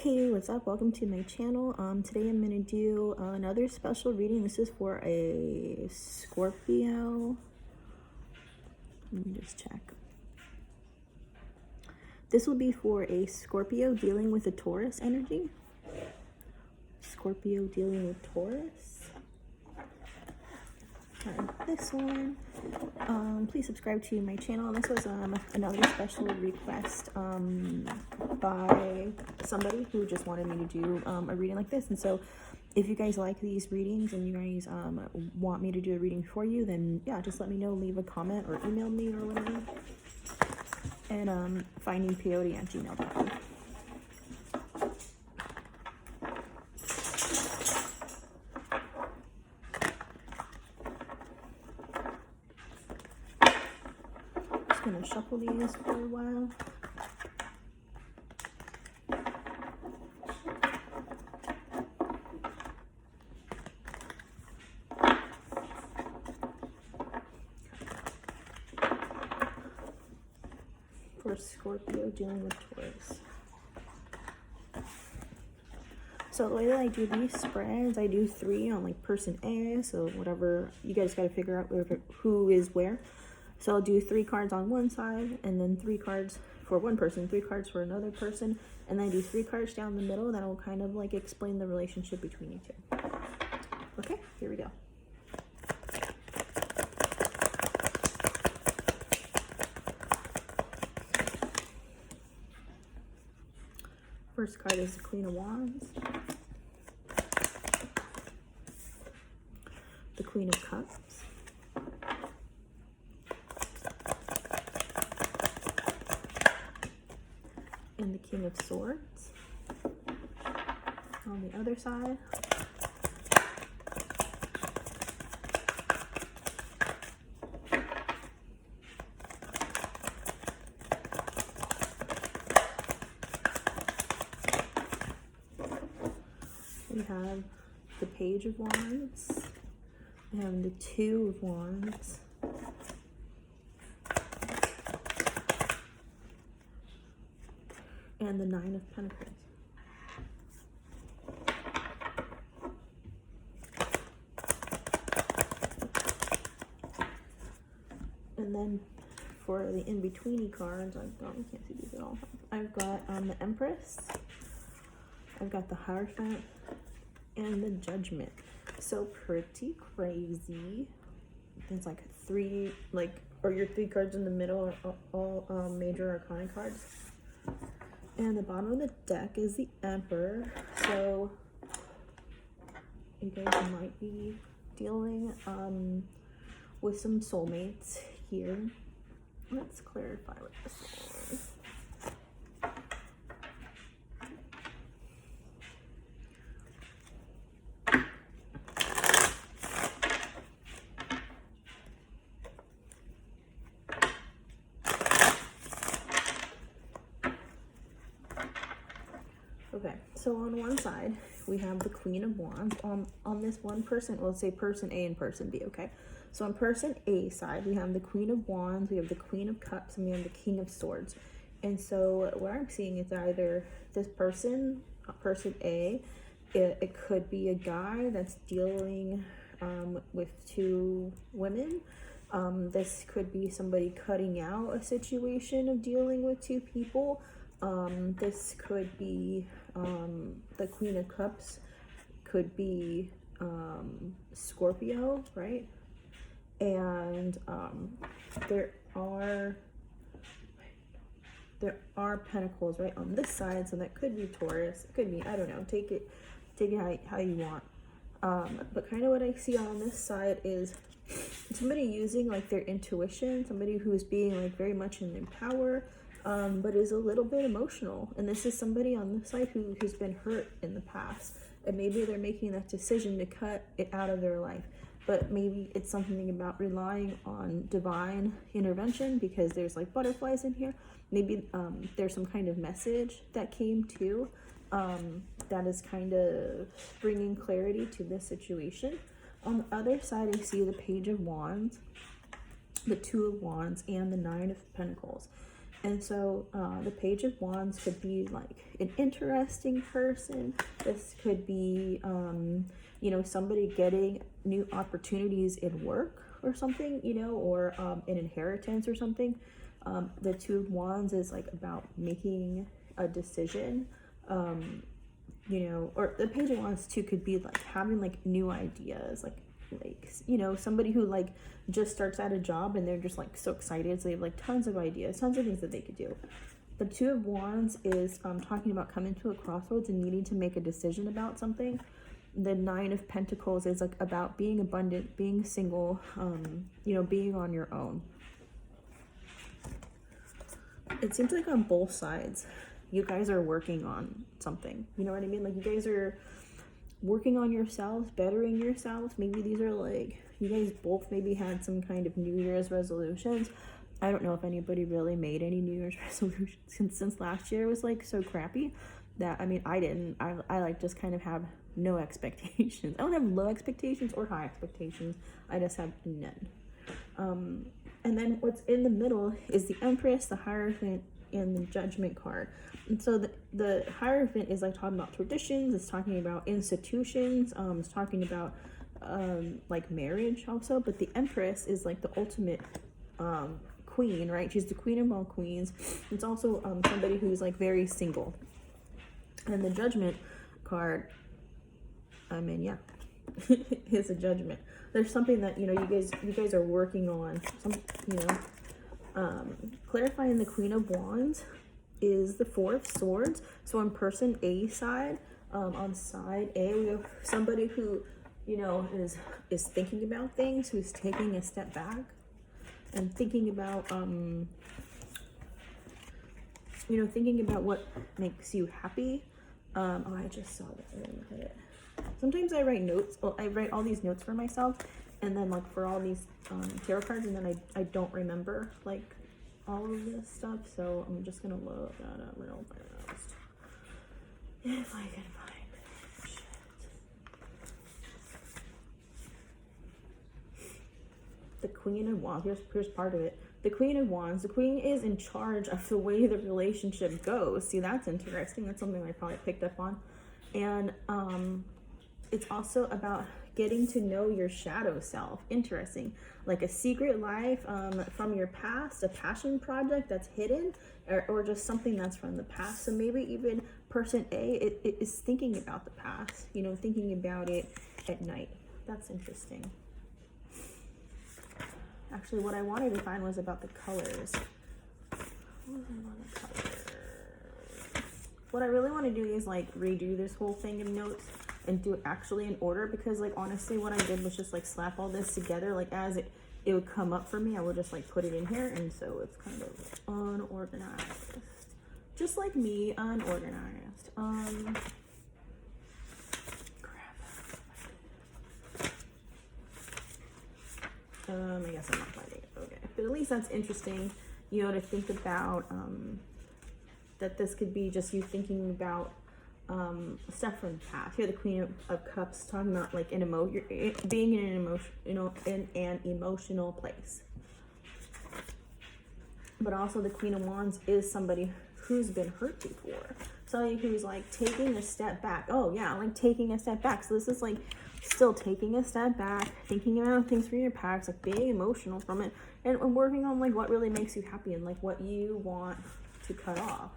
Hey, what's up? Welcome to my channel. Today I'm going to do another special reading. This is for a Scorpio. Let me just check. This will be for a Scorpio dealing with a Taurus energy. Scorpio dealing with Taurus. This one. Please subscribe to my channel. This was another special request by somebody who just wanted me to do a reading like this. And so if you guys like these readings and you guys want me to do a reading for you, then yeah, just let me know. Leave a comment or email me or whatever. And findingpeyote@gmail.com. Gonna shuffle these for a while. For Scorpio dealing with Taurus. So the way that I do these spreads, I do 3 on like person A, so whatever, you guys got to figure out who is where. So I'll do 3 cards on one side, and then 3 cards for one person, 3 cards for another person, and then I do 3 cards down the middle that will kind of like explain the relationship between you two. Okay, here we go. First card is the Queen of Wands, the Queen of Cups, and the King of Swords. On the other side, we have the Page of Wands and the 2 of Wands, and the 9 of Pentacles. And then for the in-betweeny cards, I've got, I can't see these at all. I've got the Empress, I've got the Hierophant, and the Judgment. So pretty crazy. There's like 3, or your 3 cards in the middle are all major arcana cards. And the bottom of the deck is the Emperor. So you guys might be dealing with some soulmates here. Let's clarify what this is. Okay, so on one side, we have the Queen of Wands. On this one person, let's say person A and person B, okay? So on person A side, we have the Queen of Wands, we have the Queen of Cups, and we have the King of Swords. And so what I'm seeing is either this person, person A, it could be a guy that's dealing with 2 women. This could be somebody cutting out a situation of dealing with 2 people. This could be the Queen of Cups, could be Scorpio, right? And there are Pentacles right on this side, so that could be Taurus. It could be, I don't know, take it how you want. But kind of what I see on this side is somebody using like their intuition, somebody who's being like very much in their power, but is a little bit emotional. And this is somebody on this side who's been hurt in the past, and maybe they're making that decision to cut it out of their life. But maybe it's something about relying on divine intervention, because there's like butterflies in here. Maybe there's some kind of message that came to that is kind of bringing clarity to this situation. On the other side, I see the Page of Wands, the 2 of Wands, and the 9 of Pentacles. And so the Page of Wands could be like an interesting person. This could be, you know, somebody getting new opportunities in work or something, you know, or an inheritance or something. The Two of Wands is like about making a decision, you know, or the Page of Wands too could be like having like new ideas, like, you know, somebody who like just starts at a job and they're just like so excited, so they have like tons of ideas, tons of things that they could do. The Two of Wands is talking about coming to a crossroads and needing to make a decision about something. The Nine of Pentacles is like about being abundant, being single, you know, being on your own. It seems like on both sides you guys are working on something, you know what I mean? Like you guys are working on yourselves, bettering yourselves. Maybe these are like, you guys both maybe had some kind of New Year's resolutions. I don't know if anybody really made any New Year's resolutions since last year was like so crappy that, I mean, I didn't. I like just kind of have no expectations. I don't have low expectations or high expectations. I just have none. And then what's in the middle is the Empress, the Hierophant, and the Judgment card. And so the Hierophant is like talking about traditions, it's talking about institutions, it's talking about like marriage also, but the Empress is like the ultimate queen, right? She's the queen of all queens. It's also somebody who's like very single. And the Judgment card, I mean, yeah, is a judgment. There's something that, you know, you guys are working on, some, you know, clarifying the Queen of Wands is the Four of Swords. So on person A side, on side A, we have somebody who, you know, is thinking about things, who's taking a step back and thinking about, you know, thinking about what makes you happy. Oh, I just saw that. Look at it. Sometimes I write notes. Well, I write all these notes for myself, and then like for all these tarot cards, and then I don't remember like all of this stuff. So I'm just gonna look that up real fast if I can find it. Shit. The Queen of Wands. Here's part of it. The Queen of Wands. The Queen is in charge of the way the relationship goes. See, that's interesting. That's something I probably picked up on. And it's also about getting to know your shadow self. Interesting. Like a secret life from your past, a passion project that's hidden, or just something that's from the past. So maybe even person A it is thinking about the past, you know, thinking about it at night. That's interesting. Actually, what I wanted to find was about the colors. What I really want to do is like redo this whole thing of notes and do it actually in order, because like honestly what I did was just like slap all this together, like as it would come up for me, I would just like put it in here, and so it's kind of unorganized, just like me, unorganized. I guess I'm not finding it. Okay, but at least that's interesting, you know, to think about, that this could be just you thinking about stuff from the past. Here, the Queen of Cups talking about like being in an emotion, you know, in an emotional place. But also the Queen of Wands is somebody who's been hurt before, somebody who's like taking a step back. Oh yeah, like taking a step back. So this is like still taking a step back, thinking about things from your past, like being emotional from it, and working on like what really makes you happy and like what you want to cut off,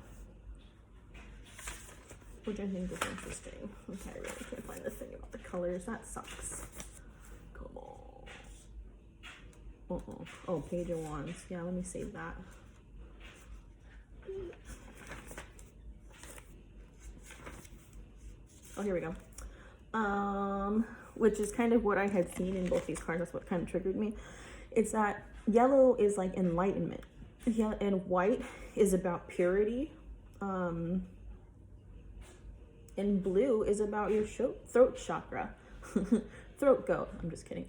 which I think is interesting. Okay, I really can't find this thing about the colors. That sucks. Come on. Oh, Page of Wands. Yeah, let me save that. Oh, here we go. Which is kind of what I had seen in both these cards. That's what kind of triggered me. It's that yellow is like enlightenment. Yeah, and white is about purity. And blue is about your throat chakra. Throat goat. I'm just kidding.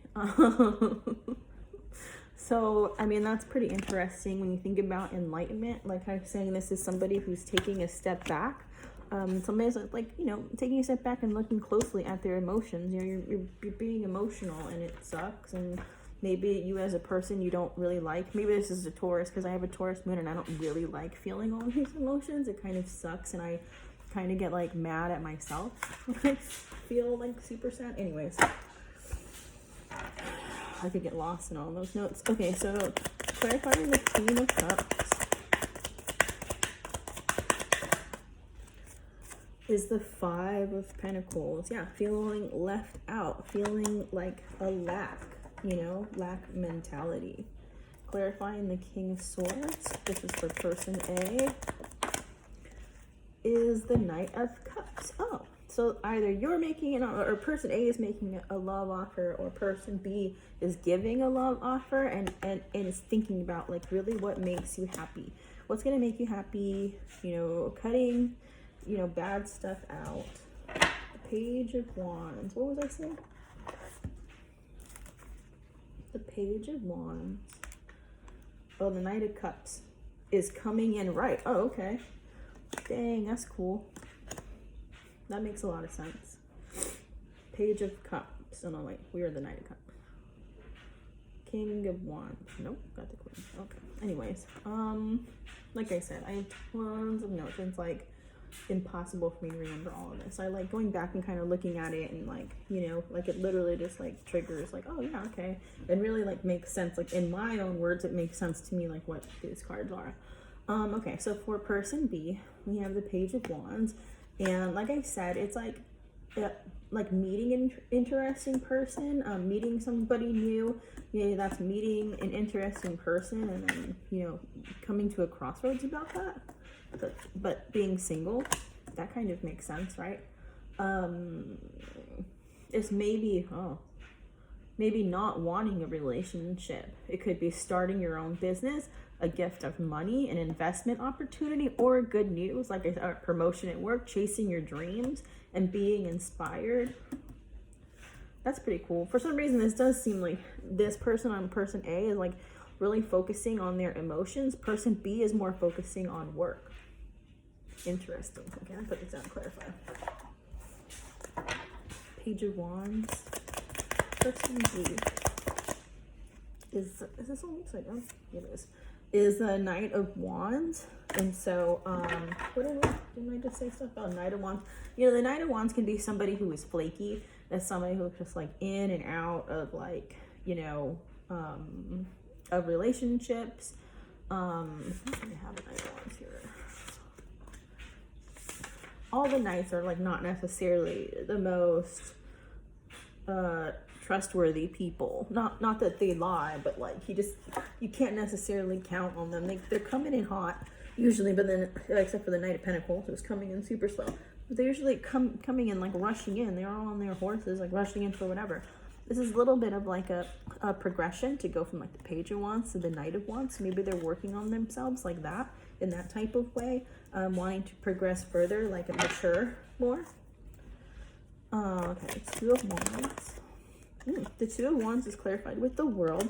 So, I mean, that's pretty interesting when you think about enlightenment. Like I was saying, this is somebody who's taking a step back. Somebody's like, you know, taking a step back and looking closely at their emotions. You know, you're being emotional and it sucks, and maybe you as a person, you don't really like, maybe this is a Taurus, because I have a Taurus moon and I don't really like feeling all these emotions. It kind of sucks, and I kind of get like mad at myself when I feel like super sad. Anyways, I could get lost in all those notes. Okay, so clarifying the Queen of Cups is the Five of Pentacles. Yeah, feeling left out, feeling like a lack, you know, lack mentality. Clarifying the King of Swords, this is for person A, is the Knight of Cups. Oh, so either you're making an, or person A is making a love offer, or person B is giving a love offer, and is thinking about like really what makes you happy. What's gonna make you happy, you know, cutting, you know, bad stuff out. The Page of Wands. What was I saying? The Page of Wands. Oh, the Knight of Cups is coming in right. Oh, okay. Dang, that's cool. That makes a lot of sense. Page of Cups. Oh, no, wait. We are the Knight of Cups. King of Wands. Nope, got the Queen. Okay. Anyways, like I said, I have tons of notes. It's like impossible for me to remember all of this. I like going back and kind of looking at it, and like, you know, like it literally just like triggers like, oh yeah, okay, and really like makes sense. Like in my own words, it makes sense to me like what these cards are. Okay, so for person B, we have the Page of Wands, and like I said, it's like meeting an interesting person, meeting somebody new. Maybe that's meeting an interesting person, and then, you know, coming to a crossroads about that. But being single, that kind of makes sense, right? It's maybe not wanting a relationship. It could be starting your own business, a gift of money, an investment opportunity, or good news, like a promotion at work, chasing your dreams and being inspired. That's pretty cool. For some reason, this does seem like this person on person A is like really focusing on their emotions. Person B is more focusing on work. Interesting. Okay, I'll put this down and clarify. Page of Wands. Person B is this one upside down? Yeah, it is. Is the Knight of Wands. And so, didn't I just say stuff about Knight of Wands? You know, the Knight of Wands can be somebody who is flaky. That's somebody who's just like in and out of like, you know, of relationships. Let me have a Knight of Wands here. All the Knights are like not necessarily the most trustworthy people. Not that they lie, but like you can't necessarily count on them. They're coming in hot usually, but then except for the Knight of Pentacles, who's coming in super slow. But they're usually coming in like rushing in. They're all on their horses, like rushing in for whatever. This is a little bit of like a progression to go from like the Page of Wands to the Knight of Wands. So maybe they're working on themselves like that, in that type of way, wanting to progress further, like mature more. Okay, Two of Wands. The Two of Wands is clarified with the World,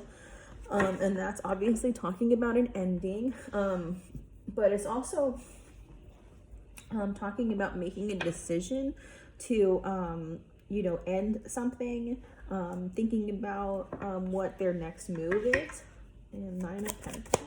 and that's obviously talking about an ending, but it's also talking about making a decision to, you know, end something, thinking about what their next move is. And Nine of Pentacles.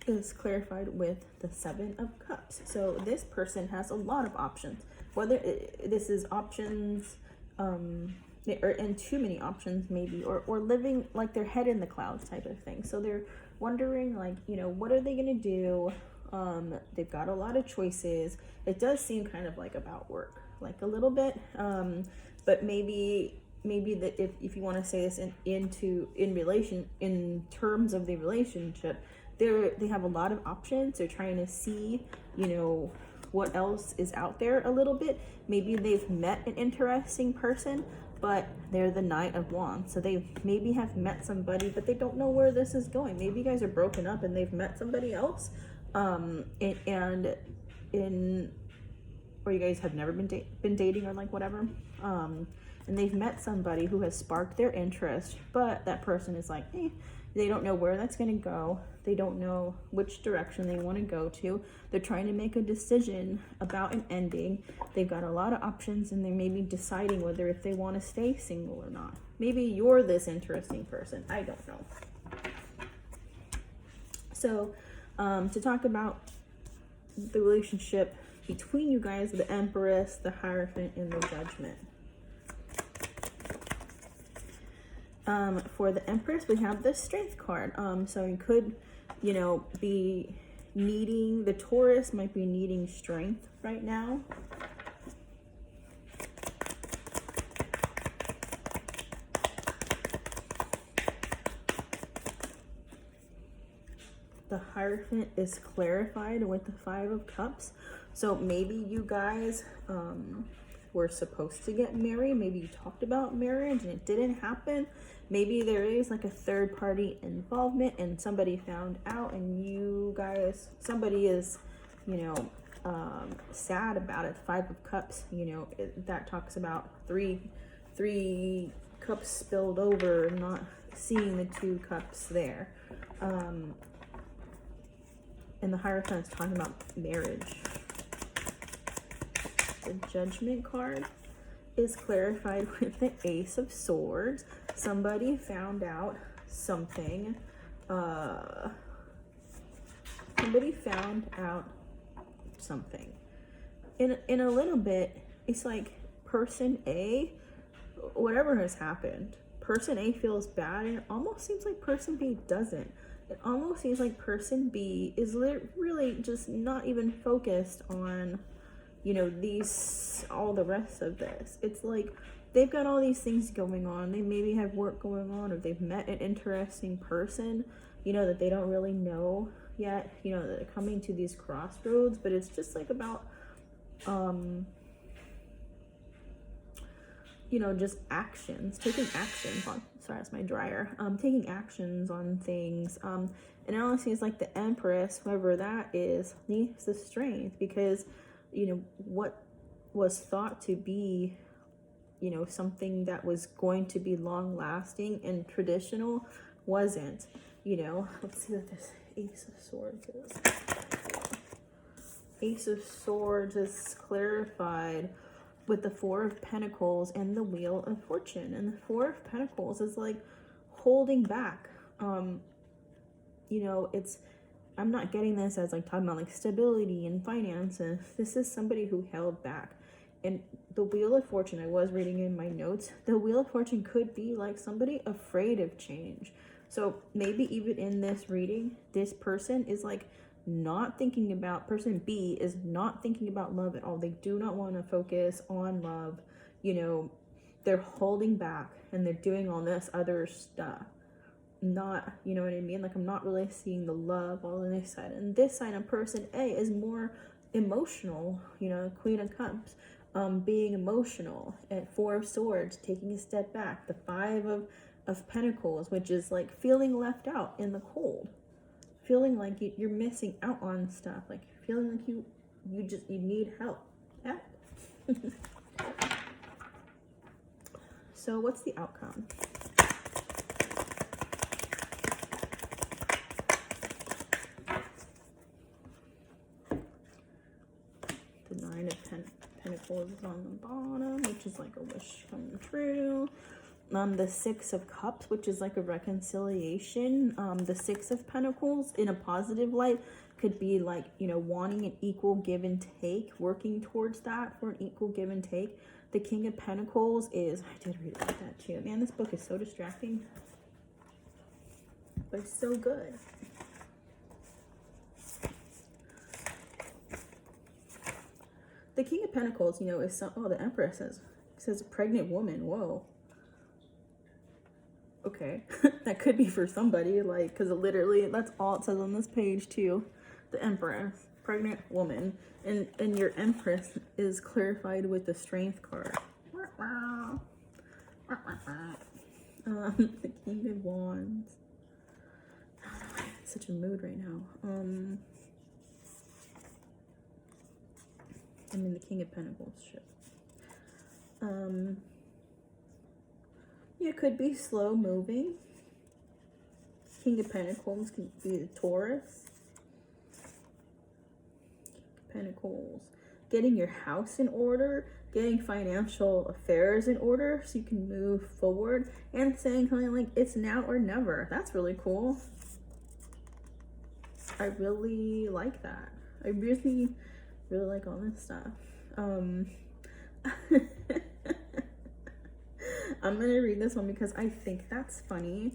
Is clarified with the Seven of Cups. So this person has a lot of options, whether this is options or in too many options maybe, or living like their head in the clouds type of thing. So they're wondering like, you know, what are they gonna do? They've got a lot of choices. It does seem kind of like about work, like a little bit, but maybe that if you want to say this in terms of the relationship, they have a lot of options. They're trying to see, you know, what else is out there a little bit. Maybe they've met an interesting person, but they're the Knight of Wands. So they maybe have met somebody, but they don't know where this is going. Maybe you guys are broken up and they've met somebody else. Or you guys have never been dating or like whatever. And they've met somebody who has sparked their interest, but that person is like, They don't know where that's going to go. They don't know which direction they want to go to. They're trying to make a decision about an ending. They've got a lot of options, and they may be deciding whether if they want to stay single or not. Maybe you're this interesting person. I don't know. So, to talk about the relationship between you guys, the Empress, the Hierophant, and the Judgment. For the Empress, we have the Strength card. So you could, you know, be needing, the Taurus might be needing strength right now. The Hierophant is clarified with the Five of Cups. So maybe you guys were supposed to get married. Maybe you talked about marriage and it didn't happen. Maybe there is like a third party involvement and somebody found out, and you guys, somebody is, you know, sad about it. Five of Cups, you know, that talks about three cups spilled over, not seeing the two cups there. And the Hierophant is talking about marriage. The Judgment card is clarified with the Ace of Swords. Somebody found out something. Somebody found out something. In a little bit, it's like person A, whatever has happened, person A feels bad, and it almost seems like person B doesn't. It almost seems like person B is really just not even focused on, you know, all the rest of this. It's like they've got all these things going on. They maybe have work going on, or they've met an interesting person, you know, that they don't really know yet. You know, they're coming to these crossroads, but it's just like about, you know, just actions, taking actions on, sorry, that's my dryer, taking actions on things. And it honestly is like the Empress, whoever that is, needs the strength, because, you know, what was thought to be, you know, something that was going to be long lasting and traditional wasn't, you know. Let's see what this Ace of Swords is. Ace of Swords is clarified with the Four of Pentacles and the Wheel of Fortune. And the Four of Pentacles is like holding back. You know, I'm not getting this as like talking about like stability and finances. This is somebody who held back. And the Wheel of Fortune, I was reading in my notes, the Wheel of Fortune could be like somebody afraid of change. So maybe even in this reading, this person is like not thinking about, person B is not thinking about love at all. They do not want to focus on love. You know, they're holding back and they're doing all this other stuff. Not, you know what I mean? Like, I'm not really seeing the love all on this side. And this side of person A is more emotional, you know, Queen of Cups, being emotional. At Four of Swords, taking a step back. The Five of Pentacles, which is like feeling left out in the cold. Feeling like you're missing out on stuff, like feeling like you need help. Yeah. So what's the outcome? The Nine of Pentacles is on the bottom, which is like a wish coming true. The Six of Cups, which is like a reconciliation. The Six of Pentacles in a positive light could be like, you know, wanting an equal give and take, working towards that for an equal give and take. The King of Pentacles is, I did read about that too. Man, this book is so distracting, but it's so good. The King of Pentacles, you know, is some, oh, the Empress says a pregnant woman. Whoa. Okay, that could be for somebody, like, because literally that's all it says on this page too. The Empress, pregnant woman, and your Empress is clarified with the Strength card. The King of Wands. I don't know why I'm in such a mood right now. I mean, the King of Pentacles shit. It could be slow moving. King of Pentacles can be the Taurus. Pentacles, getting your house in order, getting financial affairs in order so you can move forward, and saying something like it's now or never. That's really cool. I really like that. I really like all this stuff. I'm gonna read this one because I think that's funny.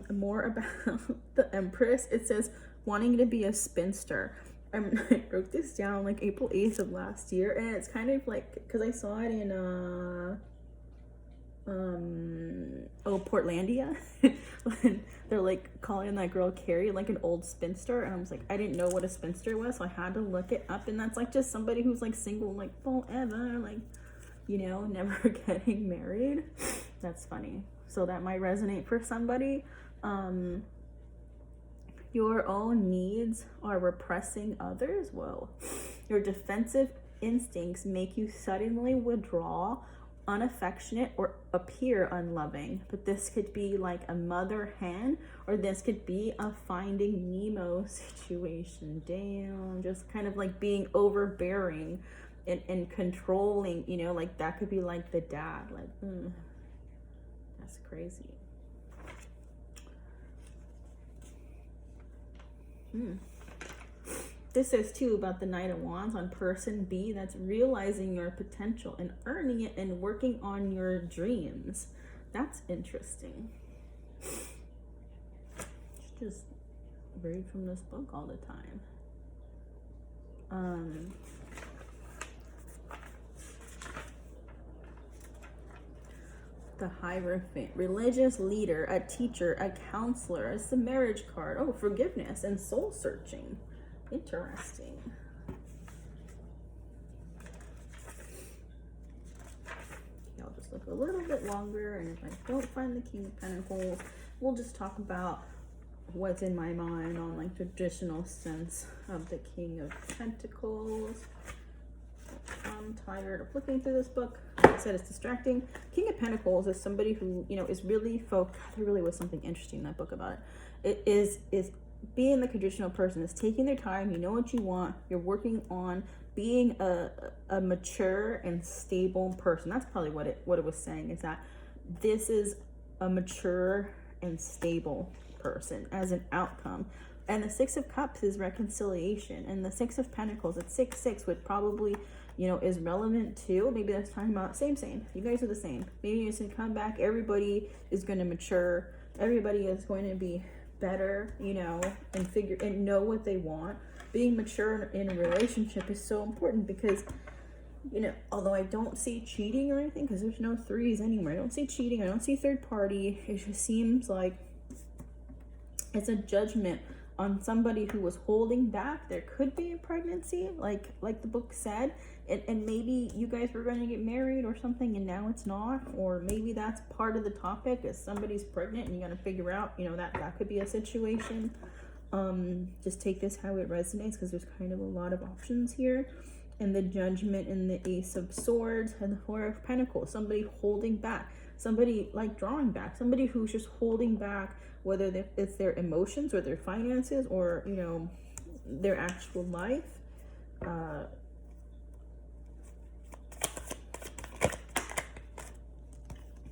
More about the Empress. It says wanting to be a spinster. I wrote this down like April 8th of last year, and it's kind of like, because I saw it in Portlandia when they're like calling that girl Carrie like an old spinster, and I was like, I didn't know what a spinster was, so I had to look it up, and that's like just somebody who's like single like forever, like, you know, never getting married. That's funny. So that might resonate for somebody. Your own needs are repressing others. Whoa. Your defensive instincts make you suddenly withdraw, unaffectionate, or appear unloving. But this could be like a mother hen, or this could be a Finding Nemo situation. Damn, just kind of like being overbearing and controlling, you know, like that could be like the dad. Like, that's crazy. This says too about the Knight of Wands on person B. That's realizing your potential and earning it and working on your dreams. That's interesting. Just read from this book all the time. The Hierophant, religious leader, a teacher, a counselor. It's the marriage card. Oh, forgiveness and soul searching. Interesting. Okay, I'll just look a little bit longer, and if I don't find the King of Pentacles, we'll just talk about what's in my mind on like traditional sense of the King of Pentacles. I'm tired of looking through this book. Like I said, it's distracting. King of Pentacles is somebody who, you know, is really there really was something interesting in that book about it. It is being the traditional person, is taking their time. You know what you want. You're working on being a mature and stable person. That's probably what it was saying, is that this is a mature and stable person as an outcome. And the Six of Cups is reconciliation, and the Six of Pentacles, it's 6-6, which probably, you know, is relevant too. Maybe that's talking about same. You guys are the same. Maybe you just come back. Everybody is going to mature. Everybody is going to be better, you know, and know what they want. Being mature in a relationship is so important because, you know, although I don't see cheating or anything, because there's no threes anywhere. I don't see cheating. I don't see third party. It just seems like it's a judgment on somebody who was holding back. There could be a pregnancy, like the book said, and maybe you guys were going to get married or something, and now it's not. Or maybe that's part of the topic, is somebody's pregnant and you got to figure out, you know, that could be a situation. Just take this how it resonates, because there's kind of a lot of options here. And the Judgment and the Ace of Swords and the Four of Pentacles, somebody holding back, somebody like drawing back, somebody who's just holding back, whether it's their emotions or their finances or, you know, their actual life.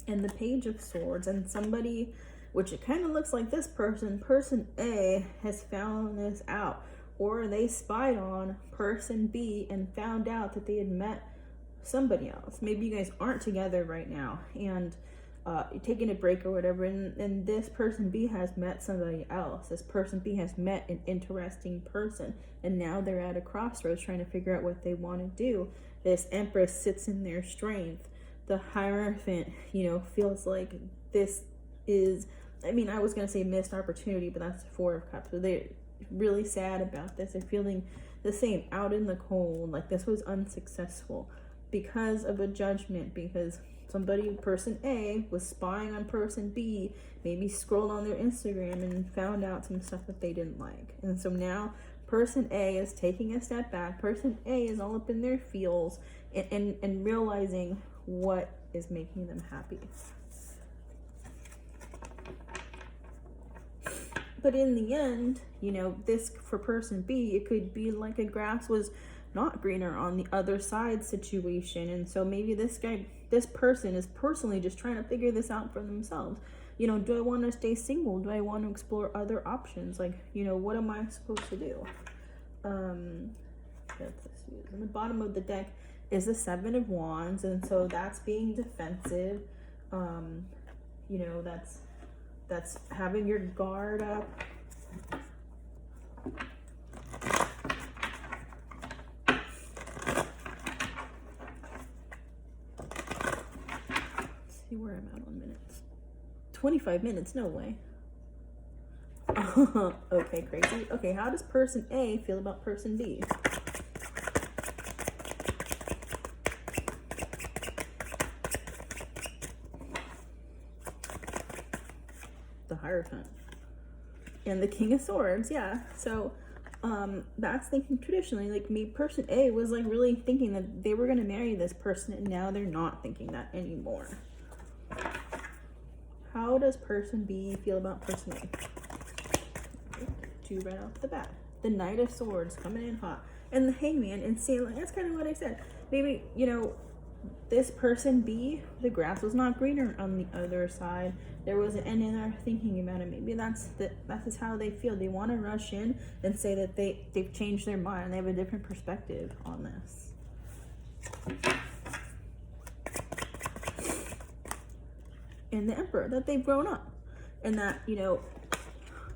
And the Page of Swords, and somebody, which it kind of looks like this person A has found this out, or they spied on person B and found out that they had met somebody else. Maybe you guys aren't together right now, and taking a break or whatever, and this person B has met somebody else. This person B has met an interesting person, and now they're at a crossroads trying to figure out what they want to do. This Empress sits in their strength. The Hierophant, you know, feels like this is, I mean, I was going to say missed opportunity, but that's the Four of Cups. So they're really sad about this. They're feeling the same, out in the cold, like this was unsuccessful because of a judgment, because person A was spying on person B, maybe scrolled on their Instagram and found out some stuff that they didn't like. And so now person A is taking a step back. Person A is all up in their feels and realizing what is making them happy. But in the end, you know, this for person B, it could be like a grass was not greener on the other side situation. And so maybe this person is personally just trying to figure this out for themselves. You know, do I want to stay single? Do I want to explore other options? Like, you know, what am I supposed to do? In the bottom of the deck is the Seven of Wands, and so that's being defensive. You know, that's having your guard up. Let's see where I'm at on minutes. 25 minutes, no way. Okay, crazy. Okay, how does person A feel about person B? The Hierophant. And the King of Swords, yeah. So, that's thinking traditionally, like me, person A was like really thinking that they were going to marry this person, and now they're not thinking that anymore. How does person B feel about person A? Two right off the bat. The Knight of Swords coming in hot. And the Hangman, and see, like, that's kind of what I said. Maybe, you know, this person B, the grass was not greener on the other side. There was an end in their thinking about it. Maybe that's just how they feel. They want to rush in and say that they've changed their mind. They have a different perspective on this. And the Emperor, that they've grown up. And that, you know,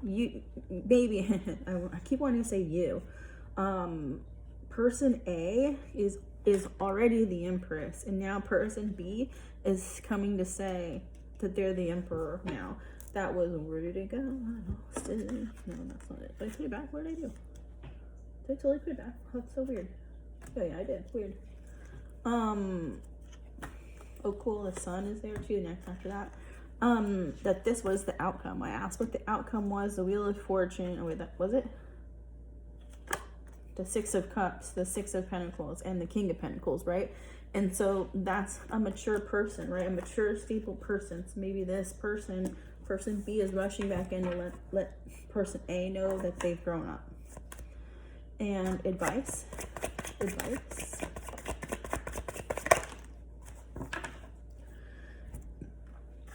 you, maybe, I keep wanting to say you. Person A is already the Empress, and now person B is coming to say that they're the Emperor now. That was, where did it go? I lost it. No, that's not it. Did I put it back? What did I do? Did I totally put it back? Oh, that's so weird. Oh yeah, I did. Weird. Oh cool, the Sun is there too next after that. That this was the outcome. I asked what the outcome was. The Wheel of Fortune. Oh wait, that was it? The Six of Cups, the Six of Pentacles, and the King of Pentacles, right? And so that's a mature person, right? A mature, stable person. So maybe this person B is rushing back in to let person A know that they've grown up. And advice.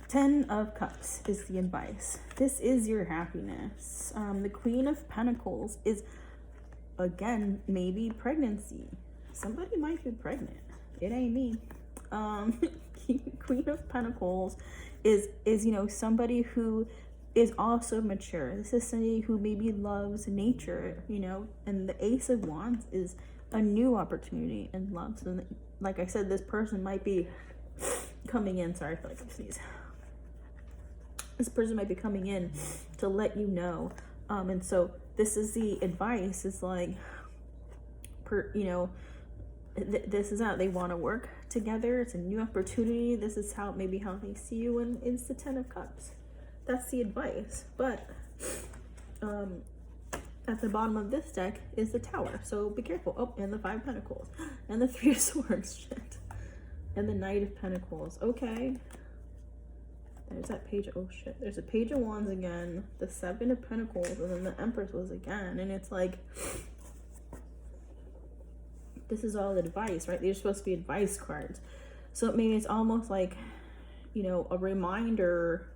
Ten of Cups is the advice. This is your happiness. The Queen of Pentacles is, again, maybe pregnancy. Somebody might be pregnant. It ain't me. Queen of Pentacles is you know, somebody who is also mature. This is somebody who maybe loves nature, you know. And the Ace of Wands is a new opportunity in love. So like I said, this person might be coming in. Sorry, I feel like I sneeze. This person might be coming in to let you know. And so this is the advice. It's like, you know, this is how they want to work together. It's a new opportunity. This is how maybe how they see you, and it's the Ten of Cups. That's the advice. But at the bottom of this deck is the Tower. So be careful. Oh, and the Five of Pentacles. And the Three of Swords. Shit. And the Knight of Pentacles. Okay. There's that page. Oh shit. There's a Page of Wands again. The Seven of Pentacles. And then the Empress was again. And it's like, this is all advice, right? These are supposed to be advice cards. So maybe it's almost like, you know, a reminder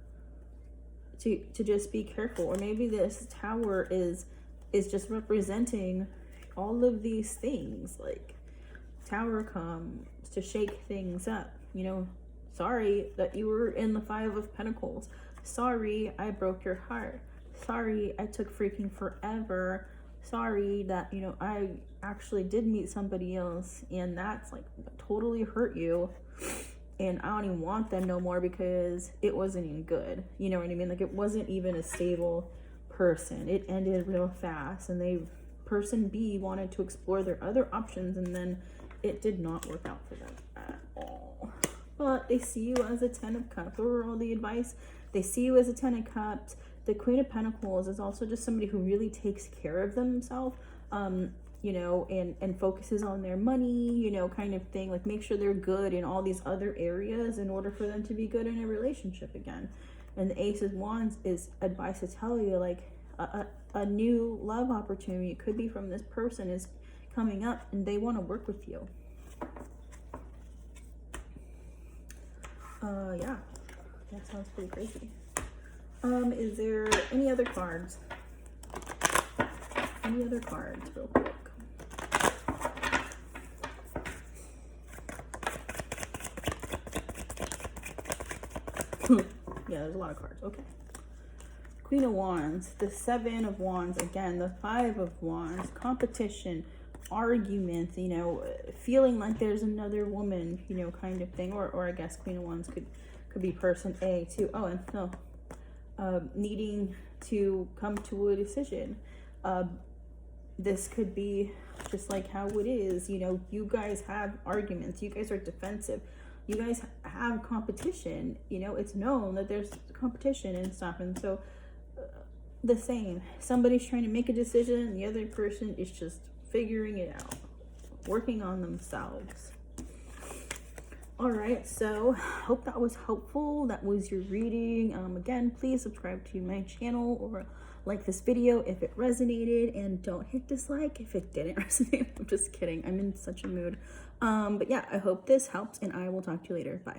to just be careful. Or maybe this Tower is just representing all of these things. Like, Tower comes to shake things up. You know, sorry that you were in the Five of Pentacles. Sorry I broke your heart. Sorry I took freaking forever. Sorry that, you know, I actually did meet somebody else and that's like totally hurt you, and I don't even want them no more because it wasn't even good. You know what I mean? Like, it wasn't even a stable person. It ended real fast, and person B wanted to explore their other options, and then it did not work out for them at all. But they see you as a Ten of Cups. Overall, the advice, they see you as a Ten of Cups. The Queen of Pentacles is also just somebody who really takes care of themselves, you know, and focuses on their money, you know, kind of thing. Like, make sure they're good in all these other areas in order for them to be good in a relationship again. And the Ace of Wands is advice to tell you, like, a new love opportunity. It could be from this person is coming up and they want to work with you. Yeah, that sounds pretty crazy. Is there any other cards? Any other cards real quick? Yeah, there's a lot of cards. Okay. Queen of Wands, the Seven of Wands, again, the Five of Wands, competition, arguments, you know, feeling like there's another woman, you know, kind of thing. Or I guess Queen of Wands could be person A too. Oh, and no, needing to come to a decision. This could be just like how it is, you know, you guys have arguments, you guys are defensive, you guys have competition, you know, it's known that there's competition and stuff. And so the same, somebody's trying to make a decision and the other person is just figuring it out, working on themselves. All right, so hope that was helpful. That was your reading. Again, please subscribe to my channel or like this video if it resonated, and don't hit dislike if it didn't resonate. I'm just kidding, I'm in such a mood. But yeah, I hope this helps and I will talk to you later. Bye.